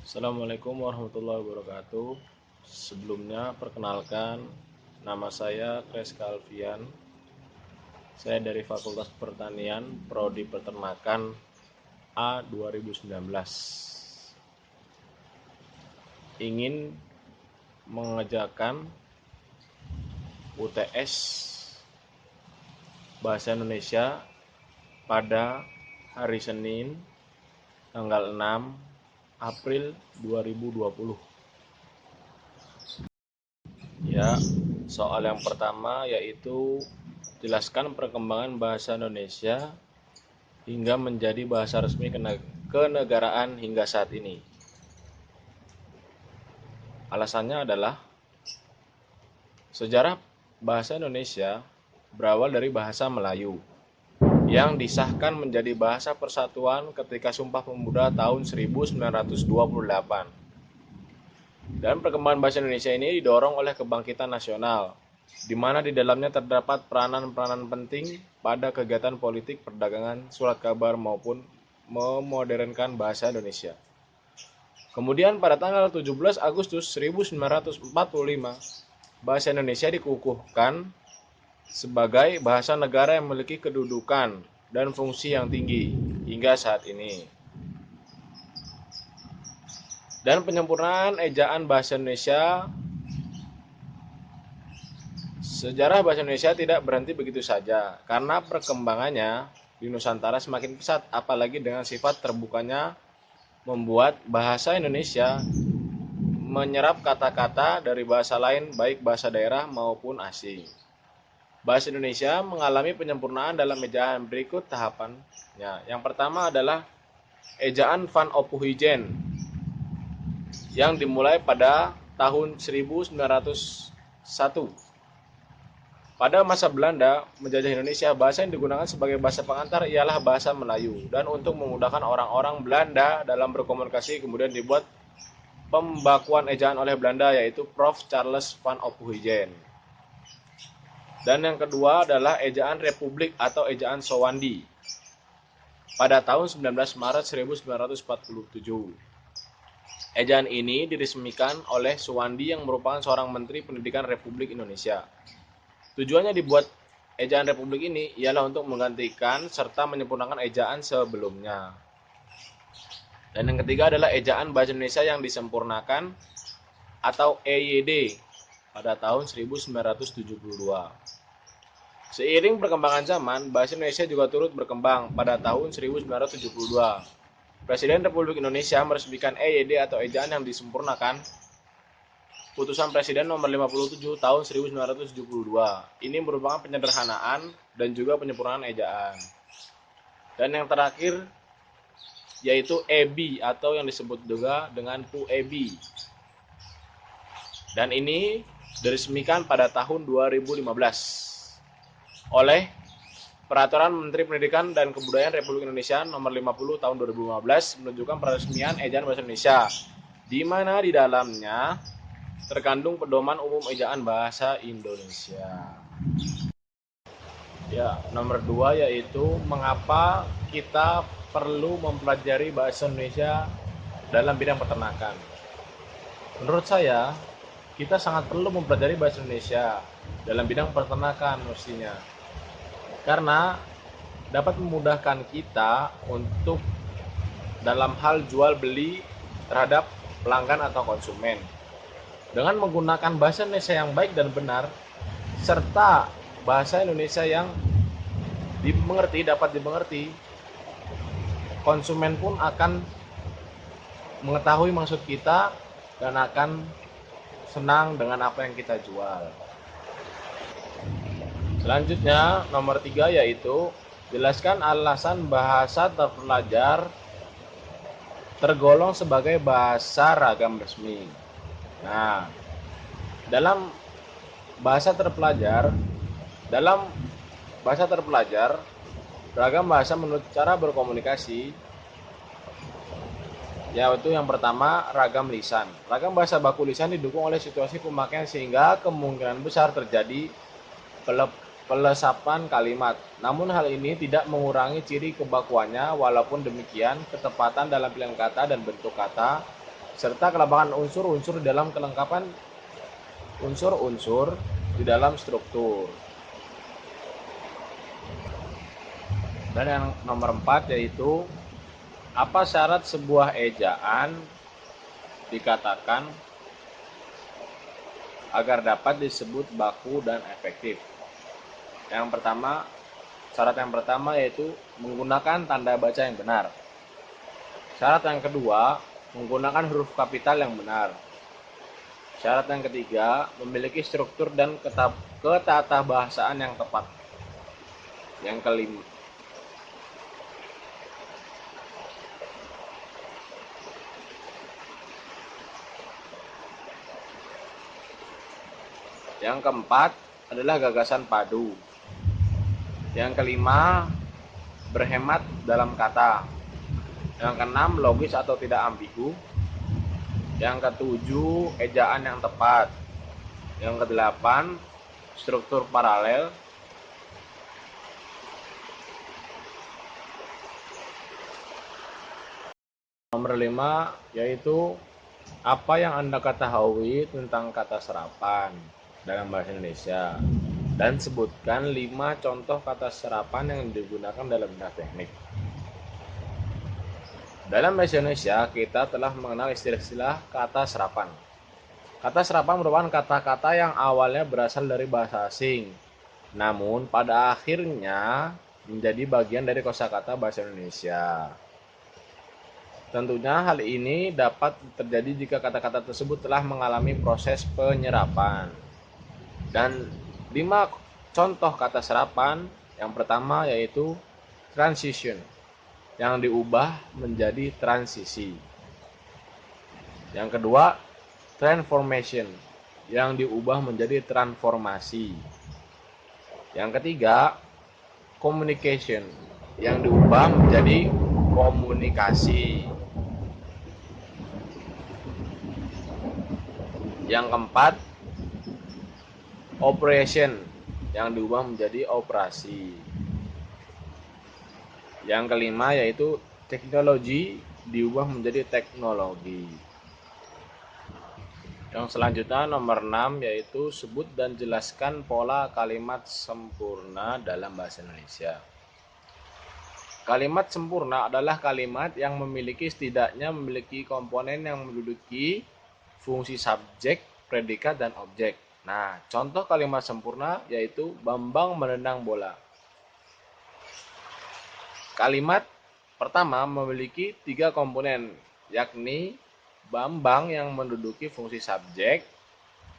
Assalamualaikum warahmatullahi wabarakatuh. Sebelumnya, perkenalkan, nama saya Kreska Alfian. Saya dari Fakultas Pertanian, Prodi Peternakan A 2019. Ingin mengerjakan UTS Bahasa Indonesia pada hari Senin tanggal 6 April 2020. Ya, soal yang pertama yaitu jelaskan perkembangan bahasa Indonesia hingga menjadi bahasa resmi kenegaraan hingga saat ini. Alasannya adalah sejarah bahasa Indonesia berawal dari bahasa Melayu yang disahkan menjadi bahasa persatuan ketika Sumpah Pemuda tahun 1928. Dan perkembangan bahasa Indonesia ini didorong oleh kebangkitan nasional, di mana di dalamnya terdapat peranan-peranan penting pada kegiatan politik, perdagangan, surat kabar maupun memodernkan bahasa Indonesia. Kemudian pada tanggal 17 Agustus 1945, bahasa Indonesia dikukuhkan sebagai bahasa negara yang memiliki kedudukan dan fungsi yang tinggi hingga saat ini. Dan penyempurnaan ejaan bahasa Indonesia, sejarah bahasa Indonesia tidak berhenti begitu saja, karena perkembangannya di Nusantara semakin pesat, apalagi dengan sifat terbukanya membuat bahasa Indonesia menyerap kata-kata dari bahasa lain, baik bahasa daerah maupun asing. Bahasa Indonesia mengalami penyempurnaan dalam ejaan berikut tahapannya. Yang pertama adalah ejaan Van Ophuijsen yang dimulai pada tahun 1901. Pada masa Belanda menjajah Indonesia, bahasa yang digunakan sebagai bahasa pengantar ialah bahasa Melayu. Dan untuk memudahkan orang-orang Belanda dalam berkomunikasi, kemudian dibuat pembakuan ejaan oleh Belanda, yaitu Prof. Charles Van Ophuijsen. Dan yang kedua adalah ejaan Republik atau ejaan Sowandi pada tahun 19 Maret 1947. Ejaan ini diresmikan oleh Suwandi yang merupakan seorang Menteri Pendidikan Republik Indonesia. Tujuannya dibuat ejaan Republik ini ialah untuk menggantikan serta menyempurnakan ejaan sebelumnya. Dan yang ketiga adalah ejaan Bahasa Indonesia yang disempurnakan atau EYD pada tahun 1972. Seiring perkembangan zaman, bahasa Indonesia juga turut berkembang pada tahun 1972. Presiden Republik Indonesia meresmikan EYD atau ejaan yang disempurnakan Putusan Presiden nomor 57 tahun 1972. Ini merupakan penyederhanaan dan juga penyempurnaan ejaan. Dan yang terakhir yaitu EBI atau yang disebut juga dengan PUEBI. Dan ini diresmikan pada tahun 2015 oleh Peraturan Menteri Pendidikan dan Kebudayaan Republik Indonesia nomor 50 tahun 2015 menunjukkan peresmian ejaan bahasa Indonesia, di mana di dalamnya terkandung pedoman umum ejaan bahasa Indonesia. Ya, nomor 2 yaitu mengapa kita perlu mempelajari bahasa Indonesia dalam bidang peternakan. Menurut saya, kita sangat perlu mempelajari bahasa Indonesia dalam bidang peternakan mestinya. Karena dapat memudahkan kita untuk dalam hal jual beli terhadap pelanggan atau konsumen. Dengan menggunakan bahasa Indonesia yang baik dan benar, serta bahasa Indonesia yang dapat dimengerti, konsumen pun akan mengetahui maksud kita dan akan senang dengan apa yang kita jual. Selanjutnya, nomor 3 yaitu jelaskan alasan bahasa terpelajar tergolong sebagai bahasa ragam resmi. Nah, dalam bahasa terpelajar, ragam bahasa menurut cara berkomunikasi, yaitu yang pertama ragam lisan. Ragam bahasa baku lisan didukung oleh situasi pemakaian sehingga kemungkinan besar terjadi pelesapan kalimat. Namun hal ini tidak mengurangi ciri kebakuannya. Walaupun demikian, ketepatan dalam pilihan kata dan bentuk kata serta kelabakan unsur-unsur dalam kelengkapan unsur-unsur di dalam struktur. Dan yang nomor 4 yaitu apa syarat sebuah ejaan dikatakan agar dapat disebut baku dan efektif. Syarat yang pertama yaitu menggunakan tanda baca yang benar. Syarat yang kedua, menggunakan huruf kapital yang benar. Syarat yang ketiga, memiliki struktur dan ketatabahasaan yang tepat. Yang kelima, yang keempat adalah gagasan padu. Yang kelima, berhemat dalam kata. Yang keenam, logis atau tidak ambigu. Yang ketujuh, ejaan yang tepat. Yang kedelapan, struktur paralel. Nomor 5 yaitu apa yang Anda ketahui tentang kata serapan dalam bahasa Indonesia, dan sebutkan 5 contoh kata serapan yang digunakan dalam bidang teknik. Dalam bahasa Indonesia, kita telah mengenal istilah-istilah kata serapan. Kata serapan merupakan kata-kata yang awalnya berasal dari bahasa asing, namun pada akhirnya menjadi bagian dari kosakata bahasa Indonesia. Tentunya hal ini dapat terjadi jika kata-kata tersebut telah mengalami proses penyerapan. Dan 5 contoh kata serapan, yang pertama yaitu transition, yang diubah menjadi transisi. Yang kedua, transformation, yang diubah menjadi transformasi. Yang ketiga, communication, yang diubah menjadi komunikasi. Yang keempat, operation, yang diubah menjadi operasi. Yang kelima yaitu teknologi, diubah menjadi teknologi. Yang selanjutnya nomor 6 yaitu sebut dan jelaskan pola kalimat sempurna dalam bahasa Indonesia. Kalimat sempurna adalah kalimat yang setidaknya memiliki komponen yang menduduki fungsi subjek, predikat, dan objek. Nah, contoh kalimat sempurna yaitu Bambang menendang bola. Kalimat pertama memiliki 3 komponen, yakni Bambang yang menduduki fungsi subjek,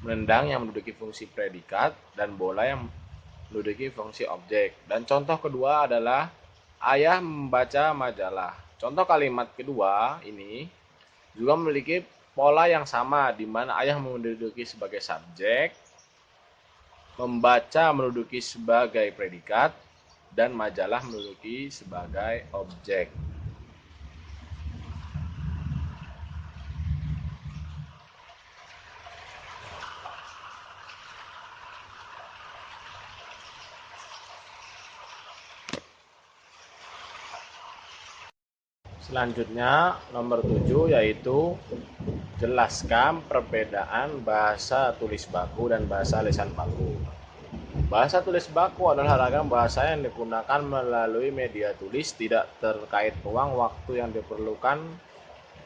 menendang yang menduduki fungsi predikat, dan bola yang menduduki fungsi objek. Dan contoh kedua adalah Ayah membaca majalah. Contoh kalimat kedua ini juga memiliki pola yang sama, di mana ayah menduduki sebagai subjek, membaca menduduki sebagai predikat, dan majalah menduduki sebagai objek. Selanjutnya nomor 7 yaitu jelaskan perbedaan bahasa tulis baku dan bahasa lisan baku. Bahasa tulis baku adalah ragam bahasa yang digunakan melalui media tulis, tidak terkait ruang waktu yang diperlukan,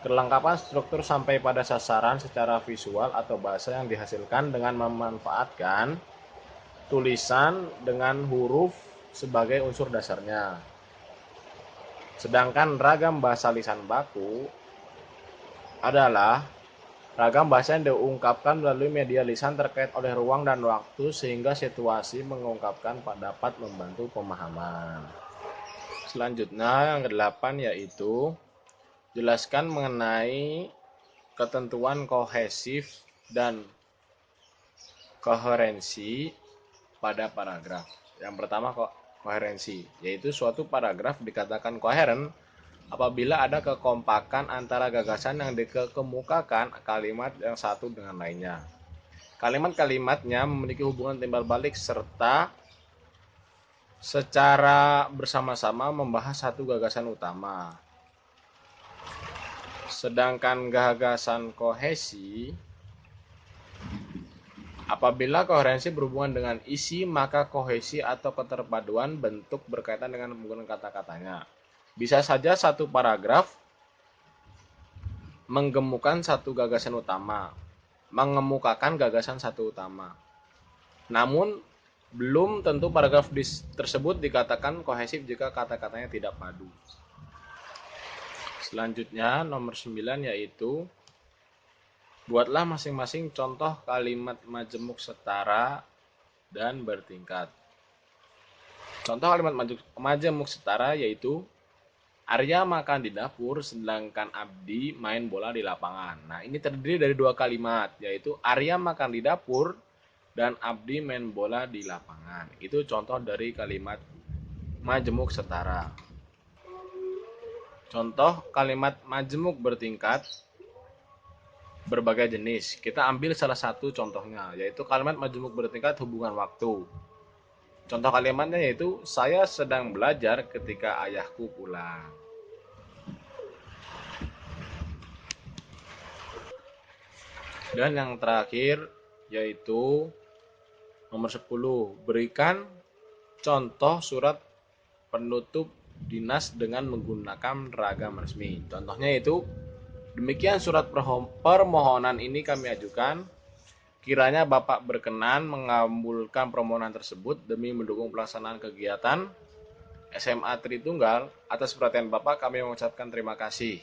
kelengkapan struktur sampai pada sasaran secara visual, atau bahasa yang dihasilkan dengan memanfaatkan tulisan dengan huruf sebagai unsur dasarnya. Sedangkan ragam bahasa lisan baku adalah ragam bahasa yang diungkapkan melalui media lisan terkait oleh ruang dan waktu, sehingga situasi mengungkapkan dapat membantu pemahaman. Selanjutnya yang ke-8 yaitu jelaskan mengenai ketentuan kohesif dan koherensi pada paragraf. Yang pertama koherensi, yaitu suatu paragraf dikatakan koheren apabila ada kekompakan antara gagasan yang dikemukakan kalimat yang satu dengan lainnya. Kalimat-kalimatnya memiliki hubungan timbal balik serta secara bersama-sama membahas satu gagasan utama. Sedangkan gagasan kohesi, apabila koherensi berhubungan dengan isi, maka kohesi atau keterpaduan bentuk berkaitan dengan penggunaan kata-katanya. Bisa saja satu paragraf menggemukan satu gagasan utama, mengemukakan gagasan satu utama. Namun, belum tentu paragraf tersebut dikatakan kohesif jika kata-katanya tidak padu. Selanjutnya, nomor 9 yaitu buatlah masing-masing contoh kalimat majemuk setara dan bertingkat. Contoh kalimat majemuk setara yaitu Arya makan di dapur sedangkan Abdi main bola di lapangan. Nah, ini terdiri dari dua kalimat, yaitu Arya makan di dapur dan Abdi main bola di lapangan. Itu contoh dari kalimat majemuk setara. Contoh kalimat majemuk bertingkat berbagai jenis. Kita ambil salah satu contohnya, yaitu kalimat majemuk bertingkat hubungan waktu. Contoh kalimatnya yaitu saya sedang belajar ketika ayahku pulang. Dan yang terakhir yaitu nomor 10, berikan contoh surat penutup dinas dengan menggunakan ragam resmi. Contohnya itu, demikian surat permohonan ini kami ajukan. Kiranya Bapak berkenan mengabulkan permohonan tersebut demi mendukung pelaksanaan kegiatan SMA Tritunggal. Atas perhatian Bapak kami mengucapkan terima kasih.